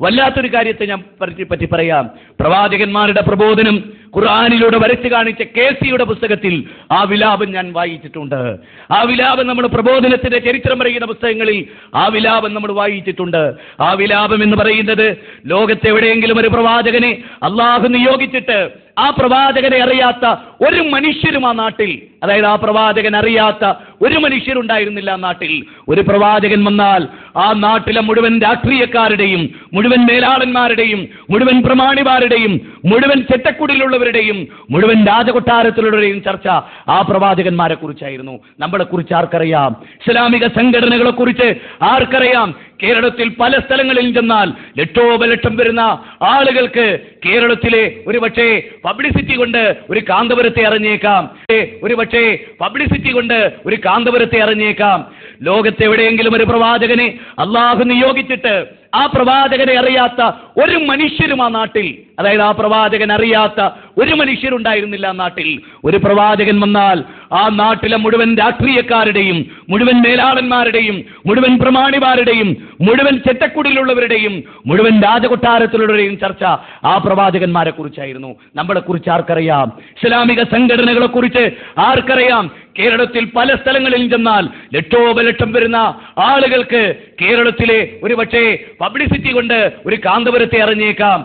വല്ലാത്തൊരു കാര്യത്തെ ഞാൻ പറ്റി പറയാം. പ്രവാചകന്മാരുടെ പ്രബോധനം ഖുർആനിലൂടെ വരച്ചു കാണിച്ച KCയുടെ പുസ്തകത്തിൽ ആ വിലാപം ഞാൻ വായിച്ചിട്ടുണ്ട്. ആ വിലാപം നമ്മുടെ പ്രബോധനത്തിന്റെ ചരിത്രം പറയുന്ന പുസ്തകങ്ങളിൽ ആ വിലാപം നമ്മൾ വായിച്ചിട്ടുണ്ട്. ആ വിലാപം എന്ന് പറയുന്നത് ലോകത്തെവിടെയെങ്കിലും ഒരു പ്രവാചകനെ അള്ളാഹു നിയോഗിച്ചിട്ട് ആ പ്രവാചകനെ അറിയാത്ത ഒരു മനുഷ്യരും ആ നാട്ടിൽ, അതായത് ആ പ്രവാചകൻ അറിയാത്ത ഒരു മനുഷ്യരുണ്ടായിരുന്നില്ല ആ നാട്ടിൽ. ഒരു പ്രവാചകൻ വന്നാൽ ആ നാട്ടിലെ മുഴുവൻ രാഷ്ട്രീയക്കാരുടെയും മുഴുവൻ മേലാളന്മാരുടെയും മുഴുവൻ പ്രമാണിമാരുടെയും മുഴുവൻ ചെറ്റക്കുടിലുള്ളവരുടെയും മുഴുവൻ രാജകൊട്ടാരത്തിലുള്ളവരുടെയും ചർച്ച ആ പ്രവാചകന്മാരെ കുറിച്ചായിരുന്നു. നമ്മളെ കുറിച്ച് ആർക്കറിയാം? ഇസ്ലാമിക സംഘടനകളെ കുറിച്ച് ആർക്കറിയാം? കേരളത്തിൽ പല സ്ഥലങ്ങളിൽ ചെന്നാൽ ലക്ഷോപലക്ഷം വരുന്ന ആളുകൾക്ക് കേരളത്തിലെ ഒരു പക്ഷേ പബ്ലിസിറ്റി കൊണ്ട് ഒരു കാന്തപുരത്തെ അറിഞ്ഞേക്കാം, പബ്ലിസിറ്റി കൊണ്ട് ഒരു കാന്തപുരത്തെ അറിഞ്ഞേക്കാം. ലോകത്തെവിടെയെങ്കിലും ഒരു പ്രവാചകനെ അള്ളാഹു നിയോഗിച്ചിട്ട് ആ പ്രവാചകനെ അറിയാത്ത ഒരു മനുഷ്യരും ആ നാട്ടിൽ, അതായത് ആ പ്രവാചകൻ അറിയാത്ത ഒരു മനുഷ്യരുണ്ടായിരുന്നില്ല ആ നാട്ടിൽ. ഒരു പ്രവാചകൻ വന്നാൽ ആ നാട്ടിലെ മുഴുവൻ രാഷ്ട്രീയക്കാരുടെയും മുഴുവൻ മേലാളന്മാരുടെയും മുഴുവൻ പ്രമാണിമാരുടെയും മുഴുവൻ ചെറ്റക്കുടിലുള്ളവരുടെയും മുഴുവൻ രാജകൊട്ടാരത്തിലുള്ളവരുടെയും ചർച്ച ആ പ്രവാചകന്മാരെ കുറിച്ചായിരുന്നു. നമ്മളെ കുറിച്ച് ആർക്കറിയാം? ഇസ്ലാമിക സംഘടനകളെ കുറിച്ച് ആർക്കറിയാം? കേരളത്തിൽ പല സ്ഥലങ്ങളിൽ ചെന്നാൽ ലക്ഷോപലക്ഷം വരുന്ന ആളുകൾക്ക് കേരളത്തിലെ ഒരു പക്ഷേ പബ്ലിസിറ്റി കൊണ്ട് ഒരു കാന്തപുരത്തെ അറിഞ്ഞേക്കാം.